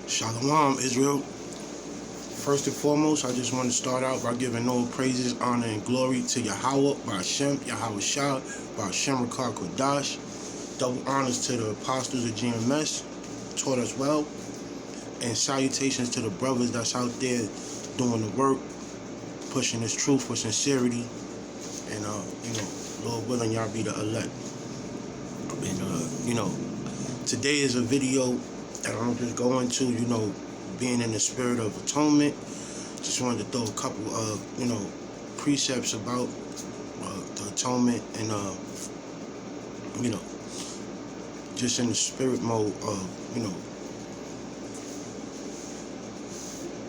Shalom, Israel. First and foremost, I just want to start out by giving all praises, honor, and glory to Yahweh, Ba'Shem, Yahweh Shah, Ba'Shem Rakar Kodash. Double honors to the apostles of GMS, taught us well. And salutations to the brothers that's out there doing the work, pushing this truth with sincerity. And, Lord willing, y'all be the elect. And, today is a video that I'm just going to, being in the spirit of atonement. Just wanted to throw a couple of, precepts about the atonement and, just in the spirit mode of,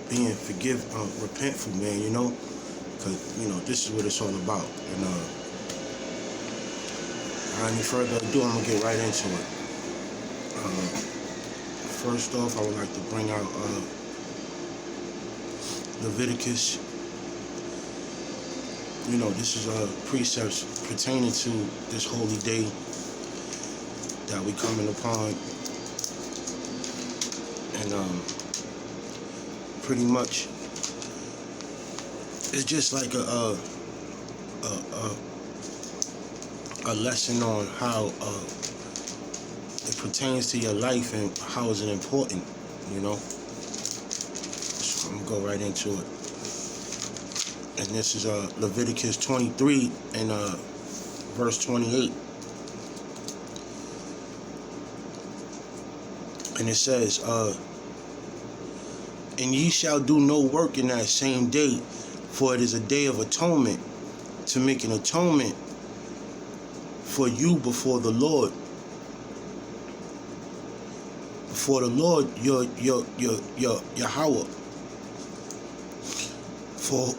being repentful, man, because, this is what it's all about. And, without any further ado, I'm going to get right into it. First off, I would like to bring out Leviticus. This is precepts pertaining to this holy day that we coming upon, and pretty much it's just like a lesson on how it pertains to your life and how is it important, So I'm gonna go right into it. And this is Leviticus 23 and verse 28. And it says, and ye shall do no work in that same day, for it is a day of atonement, to make an atonement for you before the Lord. Before the Lord, your Yahweh. For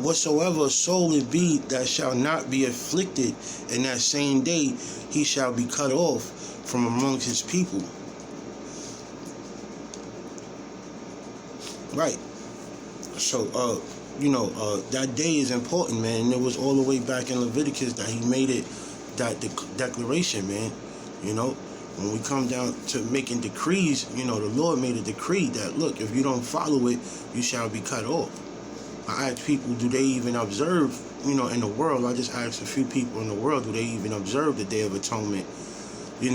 whatsoever soul it be that shall not be afflicted in that same day, he shall be cut off from amongst his people. Right. So, that day is important, man. And it was all the way back in Leviticus that he made it, that declaration, man. When we come down to making decrees, the Lord made a decree that, look, if you don't follow it, you shall be cut off. I ask people, do they even observe, in the world? I just asked a few people in the world, do they even observe the Day of Atonement? They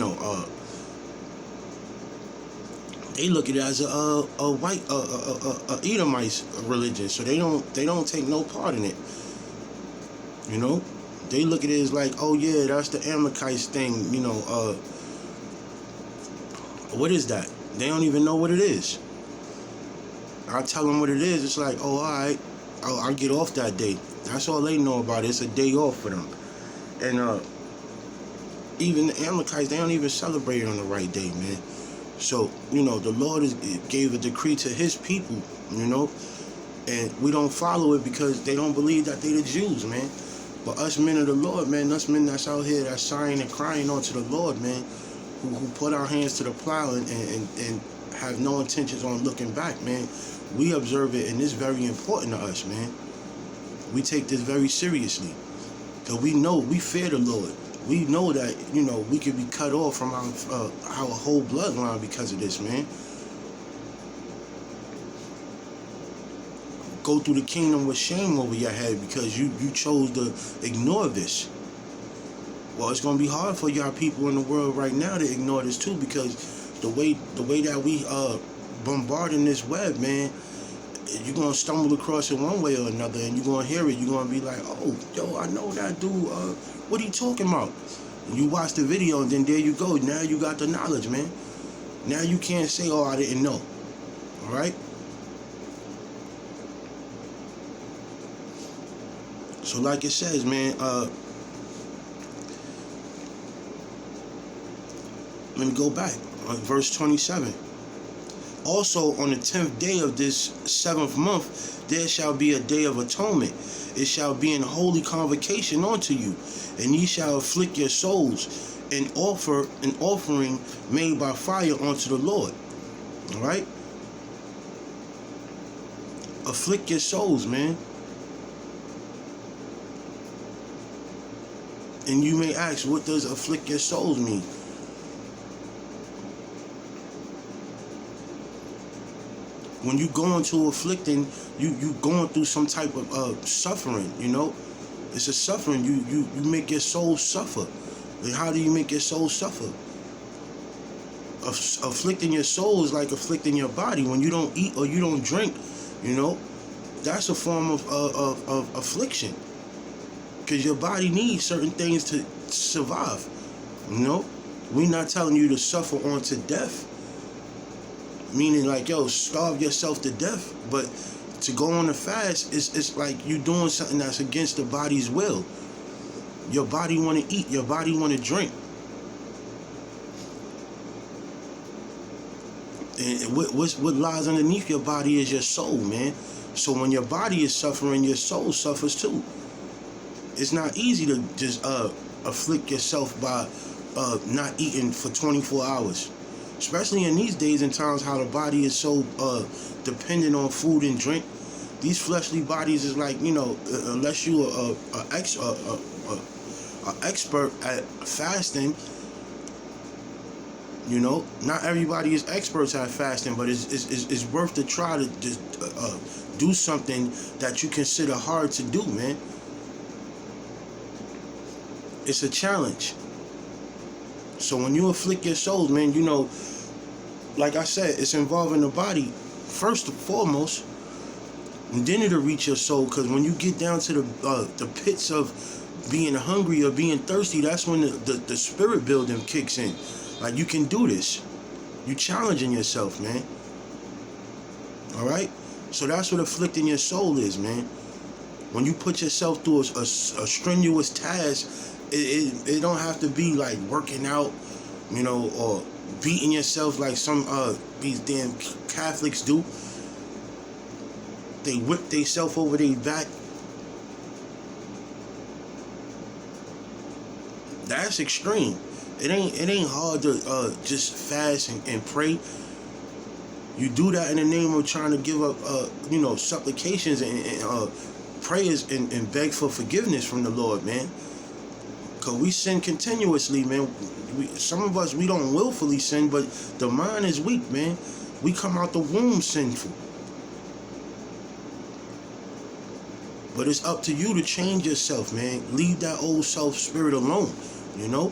look at it as a white Edomite religion, so they don't take no part in it. They look at it as like, oh yeah, that's the Amalekites thing. What is that? They don't even know what it is. I tell them what it is. It's like, oh, all right, I'll get off that day. That's all they know about it. It's a day off for them. And even the Amalekites, they don't even celebrate it on the right day, man. So, the Lord gave a decree to his people, and we don't follow it because they don't believe that they the Jews, man. But us men of the Lord, man, us men that's out here that's sighing and crying onto the Lord, man, who put our hands to the plow and have no intentions on looking back, man, we observe it, and it's very important to us, man. We take this very seriously, because we fear the Lord. We know that, we could be cut off from our whole bloodline because of this, man. Go through the kingdom with shame over your head because you chose to ignore this. Well, it's going to be hard for y'all people in the world right now to ignore this too, because the way that we bombarding this web, man, you're going to stumble across it one way or another, and you're going to hear it. You're going to be like, oh, yo, I know that dude. What are you talking about? And you watch the video, and then there you go. Now you got the knowledge, man. Now you can't say, oh, I didn't know. All right? So like it says, man, let me go back. Verse 27. Also on the 10th day of this 7th month, there shall be a day of atonement. It shall be an holy convocation unto you, and ye shall afflict your souls, and offer an offering made by fire unto the Lord. All right? Afflict your souls, man. And you may ask, what does afflict your souls mean? When you go into afflicting, you going through some type of suffering, you know. It's a suffering. You make your soul suffer. And how do you make your soul suffer? Afflicting your soul is like afflicting your body. When you don't eat or you don't drink, you know, that's a form of affliction. Because your body needs certain things to survive. You know, we're not telling you to suffer onto death. Meaning like, yo, starve yourself to death. But to go on a fast, it's like you doing something that's against the body's will. Your body want to eat. Your body want to drink. And what lies underneath your body is your soul, man. So when your body is suffering, your soul suffers too. It's not easy to just afflict yourself by not eating for 24 hours. Especially in these days and times how the body is so dependent on food and drink. These fleshly bodies is like, you know, unless you are an expert at fasting, you know, not everybody is experts at fasting, but it's worth to try to just do something that you consider hard to do, man. It's a challenge. So when you afflict your soul, man, you know, like I said, it's involving the body first and foremost, and then it'll reach your soul. Because when you get down to the pits of being hungry or being thirsty, that's when the spirit building kicks in. Like, you can do this. You challenging yourself, man. All right? So that's what afflicting your soul is, man. When you put yourself through a strenuous task, it don't have to be like working out, you know, or beating yourself like some these damn Catholics do. They whip themselves over their back. That's extreme. It ain't hard to just fast and pray. You do that in the name of trying to give up, you know, supplications and prayers and beg for forgiveness from the Lord, man. Because we sin continuously, man. Some of us, we don't willfully sin, but the mind is weak, man. We come out the womb sinful. But it's up to you to change yourself, man. Leave that old self spirit alone, you know?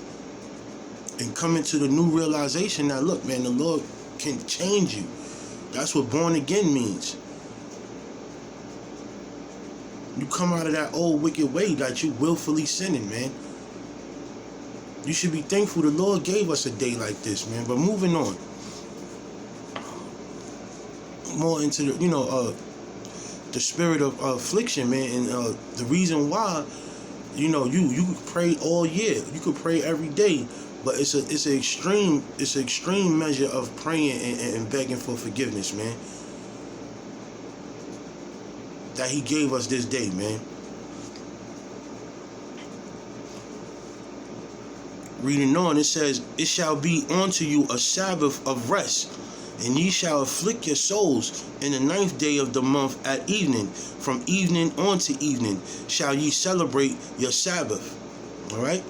And come into the new realization that, look, man, the Lord can change you. That's what born again means. You come out of that old wicked way that you willfully sinning, man. You should be thankful the Lord gave us a day like this, man. But moving on. More into the, you know, the spirit of affliction, man. And the reason why, you know, you could pray all year. You could pray every day. But it's an extreme measure of praying and begging for forgiveness, man. That he gave us this day, man. Reading on, it says, "It shall be unto you a Sabbath of rest, and ye shall afflict your souls in the 9th day of the month at evening. From evening unto evening shall ye celebrate your Sabbath." All right?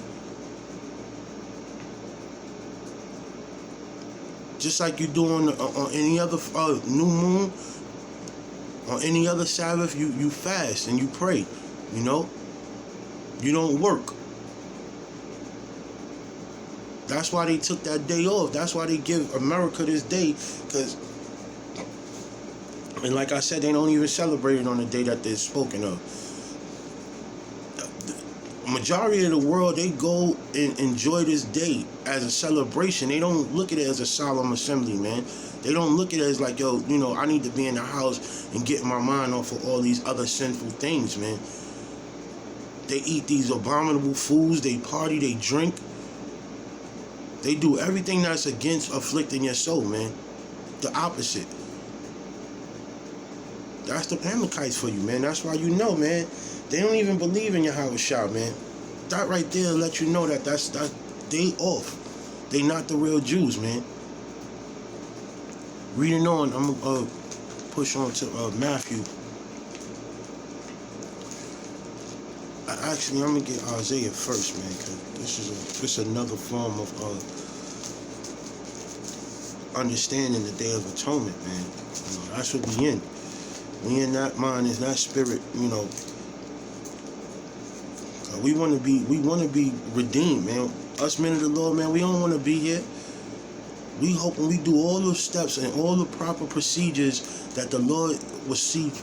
Just like you do on any other new moon, on any other Sabbath, you fast and you pray, you know? You don't work. That's why they took that day off. That's why they give America this day, because, and like I said, they don't even celebrate it on the day that they're spoken of. The majority of the world, they go and enjoy this day as a celebration. They don't look at it as a solemn assembly, man. They don't look at it as like, yo, you know, I need to be in the house and get my mind off of all these other sinful things, man. They eat these abominable foods. They party. They drink. They do everything that's against afflicting your soul, man. The opposite. That's the Amalekites for you, man. That's why you know, man. They don't even believe in Yahweh Shah, man. That right there let you know that that's they off. They not the real Jews, man. Reading on, I'm gonna push on to Matthew. Actually, I'm gonna get Isaiah first, man, because this is another form of understanding the Day of Atonement, man. You know, that's what we in. We in that mind, is that spirit, you know. We want to be redeemed, man. Us men of the Lord, man, we don't want to be here. We hope when we do all the steps and all the proper procedures that the Lord will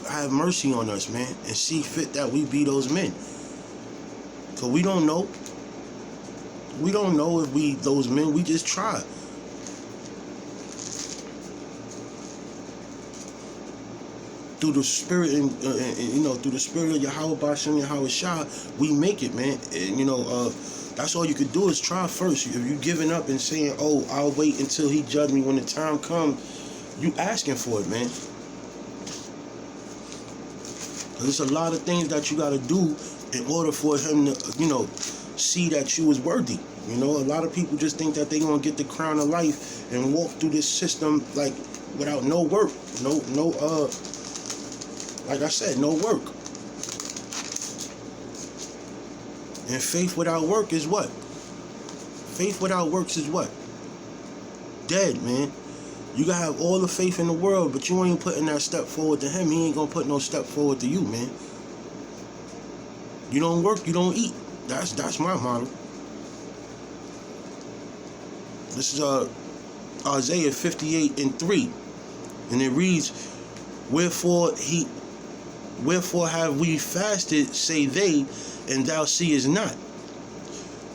have mercy on us, man, and see fit that we be those men. Because we don't know. We don't know if we those men. We just try. Through the spirit and you know, through the spirit of Yahweh Bashem, Yahweh Shah, we make it, man. And you know, that's all you could do is try first. If you're giving up and saying, "Oh, I'll wait until He judge me when the time comes," you asking for it, man. There's a lot of things that you got to do in order for Him to, you know, see that you is worthy. You know, a lot of people just think that they gonna get the crown of life and walk through this system like without no work, like I said, no work. And faith without work is what? Faith without works is what? Dead, man. You gotta have all the faith in the world, but you ain't putting that step forward to Him. He ain't gonna put no step forward to you, man. You don't work, you don't eat. That's my motto. This is Isaiah 58:3, and it reads, Wherefore have we fasted, say they, and thou seest not?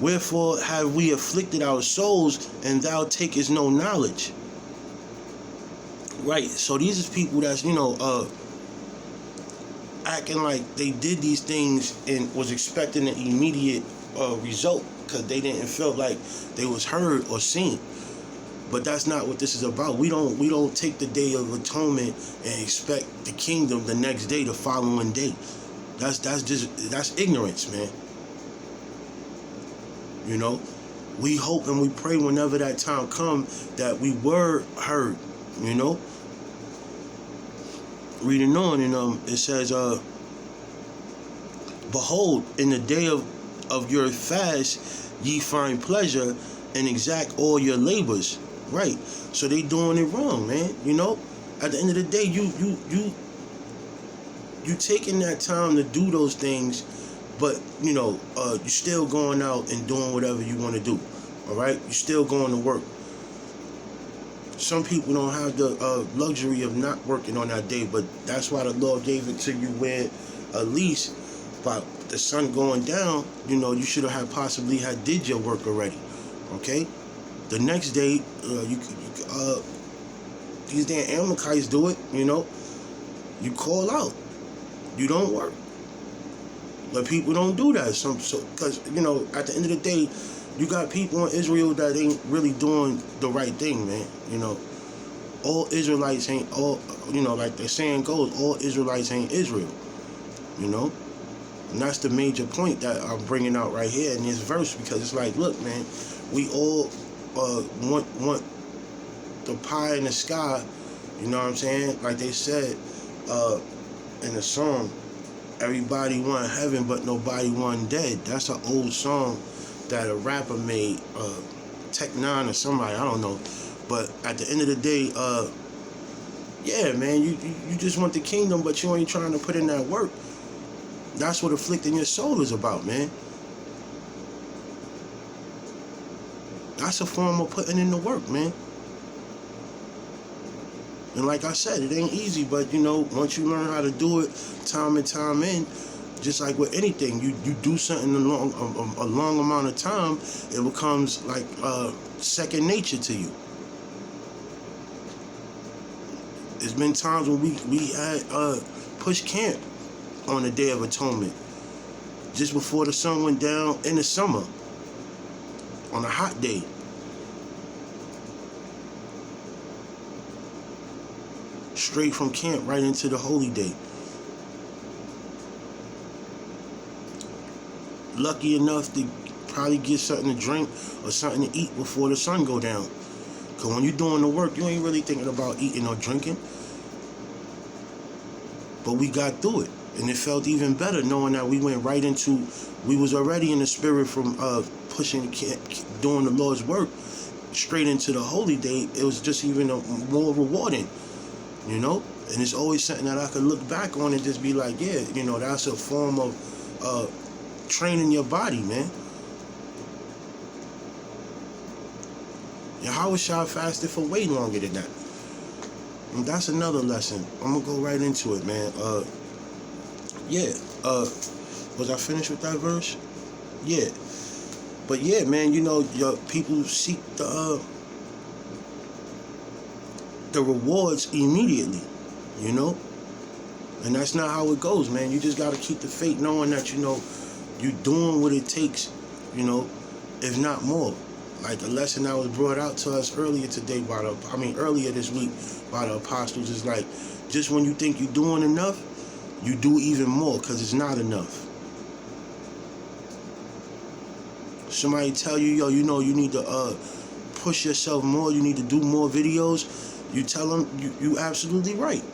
Wherefore have we afflicted our souls, and thou takest no knowledge? Right, so these is people that's, you know, acting like they did these things and was expecting an immediate result because they didn't feel like they was heard or seen. But that's not what this is about. We don't take the Day of Atonement and expect the kingdom the next day, the following day. That's ignorance, man. You know, we hope and we pray whenever that time comes that we were heard. You know, reading on, and it says, Behold, in the day of your fast, ye find pleasure and exact all your labors. Right, so they doing it wrong, man. You know, at the end of the day, you taking that time to do those things, but you know, you still going out and doing whatever you want to do. All right, you still going to work. Some people don't have the luxury of not working on that day, but that's why the Lord gave it to you where at least by the sun going down, you know, you should have possibly had did your work already. Okay. The next day, these damn Amalekites do it, you know. You call out. You don't work. But people don't do that. Because, you know, at the end of the day, you got people in Israel that ain't really doing the right thing, man. You know, all Israelites ain't all, you know, like the saying goes, all Israelites ain't Israel, you know. And that's the major point that I'm bringing out right here in this verse, because it's like, look, man, we all want the pie in the sky, you know what I'm saying? Like they said in the song, everybody want heaven, but nobody want dead. That's an old song that a rapper made, Tech Nine or somebody, I don't know. But at the end of the day, yeah, man, you just want the kingdom, but you ain't trying to put in that work. That's what afflicting your soul is about, man. That's a form of putting in the work, man. And like I said, it ain't easy, but, you know, once you learn how to do it time and time in, just like with anything, you do something a long amount of time, it becomes like second nature to you. There's been times when we had push camp on the Day of Atonement, just before the sun went down in the summer, on a hot day. Straight from camp right into the holy day. Lucky enough to probably get something to drink or something to eat before the sun go down. Because when you're doing the work, you ain't really thinking about eating or drinking. But we got through it. And it felt even better knowing that we went right into, we was already in the spirit from pushing, doing the Lord's work. straight into the holy day, it was just even more rewarding, you know. And it's always something that I could look back on and just be like, yeah, you know, that's a form of training your body, man. Yahweh Shah fasted for way longer than that. And that's another lesson. I'm gonna go right into it, man. Was I finished with that verse? Yeah. But yeah, man, you know, your people seek the rewards immediately, you know? And that's not how it goes, man. You just gotta keep the faith, knowing that, you know, you're doing what it takes, you know, if not more. Like the lesson that was brought out to us earlier today earlier this week by the apostles is like, just when you think you're doing enough, you do even more, because it's not enough. Somebody tell you, yo, you know, you need to push yourself more, you need to do more videos, you tell them, you absolutely right.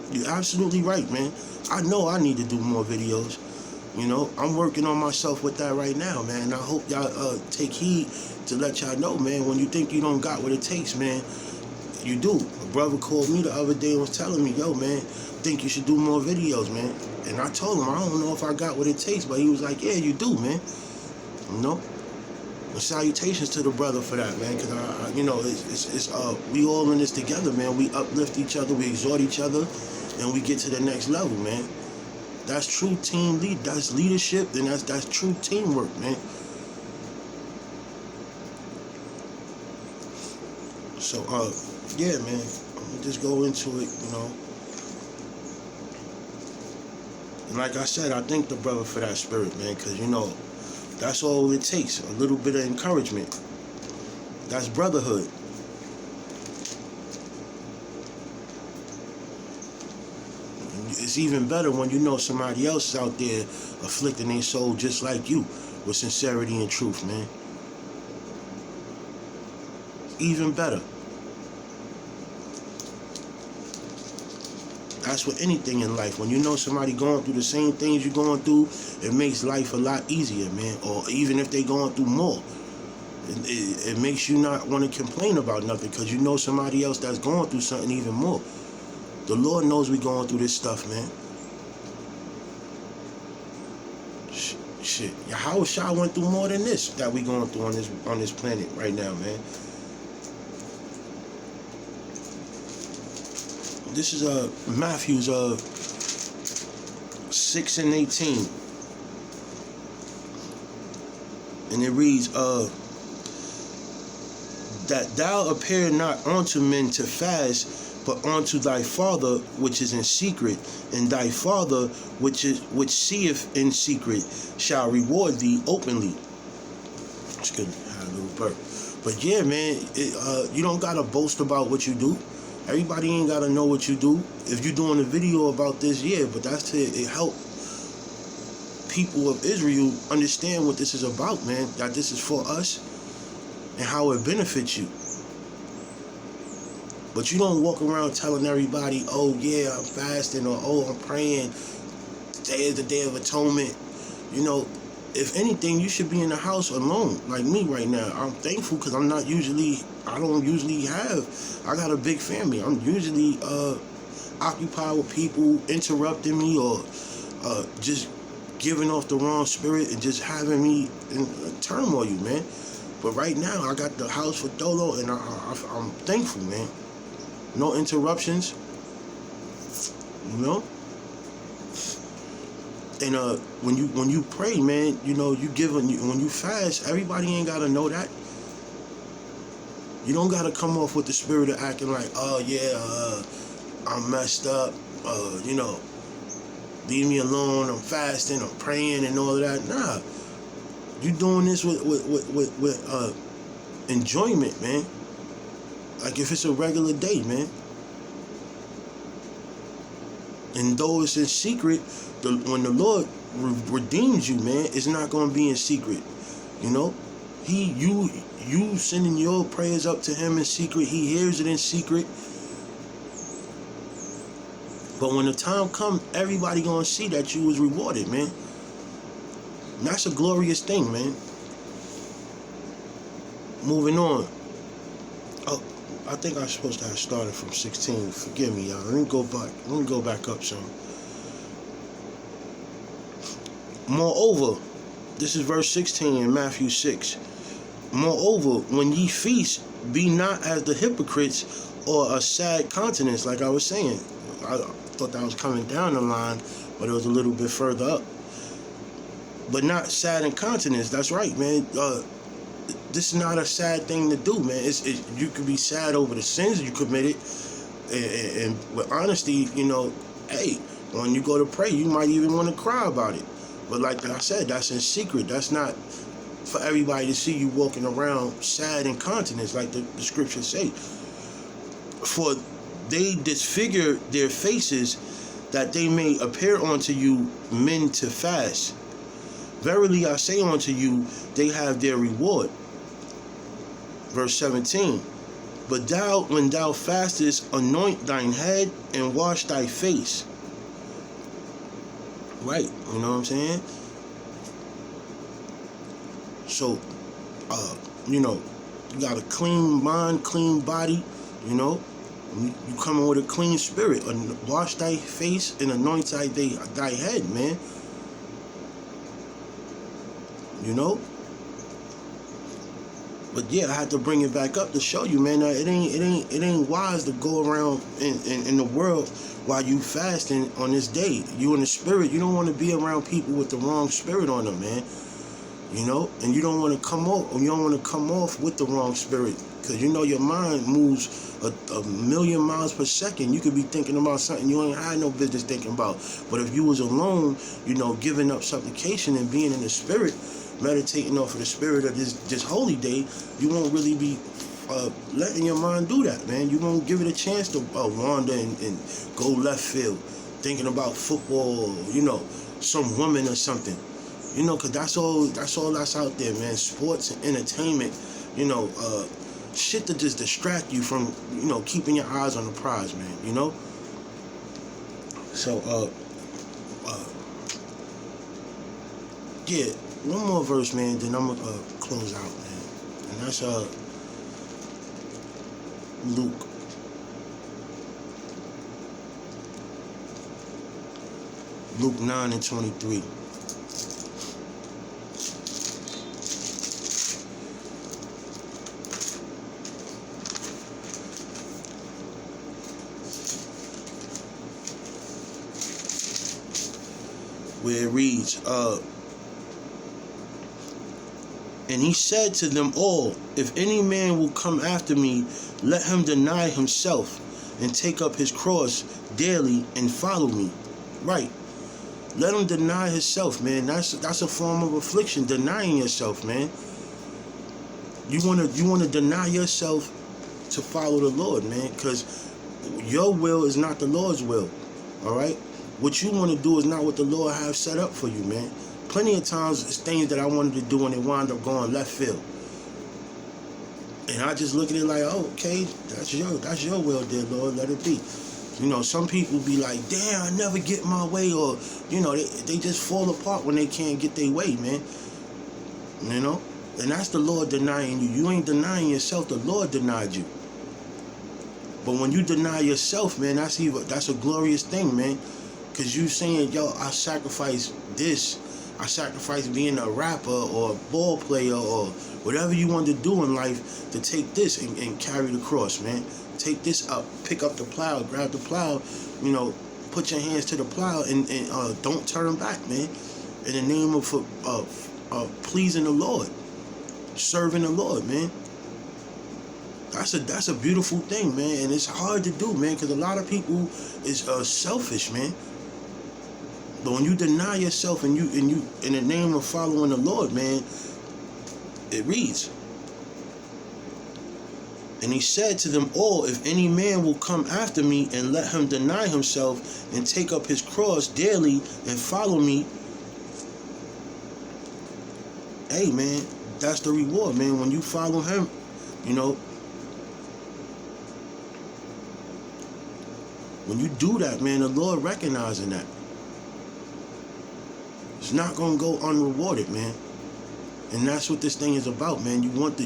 You're absolutely right, man. I know I need to do more videos. You know, I'm working on myself with that right now, man. And I hope y'all take heed to let y'all know, man, when you think you don't got what it takes, man, you do. A brother called me the other day and was telling me, yo, man, I think you should do more videos, man. And I told him, I don't know if I got what it takes, but he was like, yeah, you do, man. You know? And salutations to the brother for that, man, because, you know, it's we all in this together, man. We uplift each other, we exhort each other, and we get to the next level, man. That's true team lead. That's leadership, and that's true teamwork, man. So, yeah, man. I'm gonna just go into it, you know. And like I said, I thank the brother for that spirit, man, because, you know, that's all it takes. A little bit of encouragement. That's brotherhood. It's even better when you know somebody else is out there afflicting their soul just like you, with sincerity and truth, man. Even better. That's with anything in life. When you know somebody going through the same things you're going through, it makes life a lot easier, man. Or even if they're going through more, it makes you not want to complain about nothing, because you know somebody else that's going through something even more. The Lord knows we're going through this stuff, man. Shit. Yahweh Shah went through more than this that we going through on this planet right now, man. This is Matthew's 6:18. And it reads, that thou appear not unto men to fast, but unto thy Father which is in secret, and thy Father which seeth in secret shall reward thee openly. Just gonna have a little burp. But yeah, man, you don't gotta boast about what you do. Everybody ain't gotta know what you do. If you're doing a video about this, yeah, but that's to help people of Israel understand what this is about, man. That this is for us and how it benefits you. But you don't walk around telling everybody, oh yeah, I'm fasting, or oh, I'm praying, today is the Day of Atonement. You know, if anything, you should be in the house alone, like me right now. I'm thankful because I don't usually I got a big family. I'm usually occupied with people interrupting me, or just giving off the wrong spirit and just having me in turmoil, man. But right now, I got the house for dolo, and I'm thankful, man. No interruptions, you know. And when you pray, man, you know, when you fast, everybody ain't gotta know that. You don't gotta come off with the spirit of acting like, oh yeah, I'm messed up, you know, leave me alone, I'm fasting, I'm praying and all of that. Nah, you doing this with enjoyment, man. Like if it's a regular day, man. And though it's in secret, when the Lord redeems you, man, it's not going to be in secret. You know, you sending your prayers up to him in secret, he hears it in secret. But when the time comes, everybody going to see that you was rewarded, man. And that's a glorious thing, man. moving on. Oh, I think I'm supposed to have started from 16. Forgive me, y'all. Let me go back up some. Moreover, this is verse 16 in Matthew 6. Moreover, when ye feast, be not as the hypocrites or a sad countenance, like I was saying. I thought that was coming down the line, but it was a little bit further up. But not sad in countenance. That's right, man. This is not a sad thing to do, man. You could be sad over the sins you committed, and with honesty, hey, when you go to pray, you might even want to cry about it. But like I said, that's in secret. That's not for everybody to see you walking around sad in countenance, like the scriptures say. For they disfigure their faces, that they may appear unto you men to fast. Verily I say unto you, they have their reward. Verse 17. But thou, when thou fastest, anoint thine head and wash thy face. Right, you know what I'm saying? So, you got a clean mind, clean body, you coming with a clean spirit. Wash thy face and anoint thy head, man. But yeah, I had to bring it back up to show you, man, that it ain't wise to go around in the world while you fasting on this day. You in the spirit, you don't want to be around people with the wrong spirit on them, man. And you don't want to come off with the wrong spirit, because your mind moves a million miles per second. You could be thinking about something you ain't had no business thinking about. But if you was alone, giving up supplication and being in the spirit, meditating off of the spirit of this holy day, you won't really be letting your mind do that, man. You won't give it a chance to wander and go left field, thinking about football, some woman or something. Because that's all that's out there, man. Sports and entertainment, shit to just distract you from, keeping your eyes on the prize, man, So, yeah, one more verse, man, then I'm going to close out, man. And that's Luke. Luke 9:23. Where it reads, and he said to them all, if any man will come after me, let him deny himself and take up his cross daily and follow me. Right. Let him deny himself, man. That's a form of affliction, denying yourself, man. You wanna deny yourself to follow the Lord, man, because your will is not the Lord's will. All right. What you want to do is not what the Lord have set up for you, man. Plenty of times it's things that I wanted to do and they wind up going left field. And I just look at it like, oh, okay, that's your will, dear Lord, let it be. Some people be like, damn, I never get my way, or, they just fall apart when they can't get their way, man. And that's the Lord denying you. You ain't denying yourself, the Lord denied you. But when you deny yourself, man, that's a glorious thing, man. Because you saying, yo, I sacrifice this. I sacrifice being a rapper or a ball player or whatever you want to do in life to take this and carry the cross, man. Take this up, pick up the plow, grab the plow, put your hands to the plow and don't turn back, man. In the name of pleasing the Lord, serving the Lord, man. That's a beautiful thing, man. And it's hard to do, man, because a lot of people is selfish, man. But when you deny yourself and you in the name of following the Lord, man, it reads, and he said to them all, if any man will come after me, and let him deny himself and take up his cross daily and follow me. Hey, man, that's the reward, man. When you follow him, when you do that, man, the Lord recognizing that. It's not going to go unrewarded, man. And that's what this thing is about, man. You want to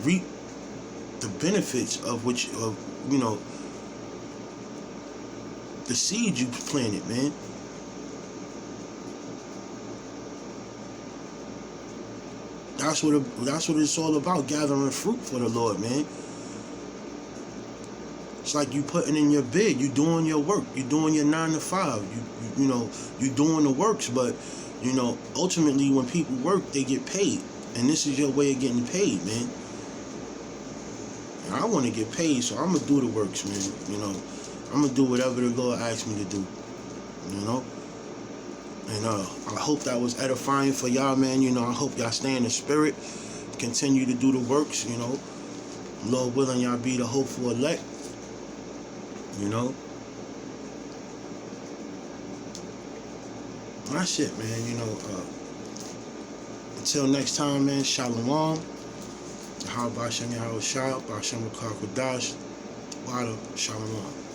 reap the benefits of which of the seed you planted, man. That's what it's all about, gathering fruit for the Lord, man. It's like you putting in your bid, you doing your work, you doing your 9 to 5, you doing the works, but ultimately when people work, they get paid, and this is your way of getting paid, man. And I want to get paid, so I'm gonna do the works, man. I'm gonna do whatever the Lord asks me to do, And I hope that was edifying for y'all, man. I hope y'all stay in the spirit, continue to do the works, Lord willing, y'all be the hopeful elect, That's it, man. Until next time, man. Shalom. How about Shem Yahweh Shah, Bashem Rakar Kodash, Wada, Shalom.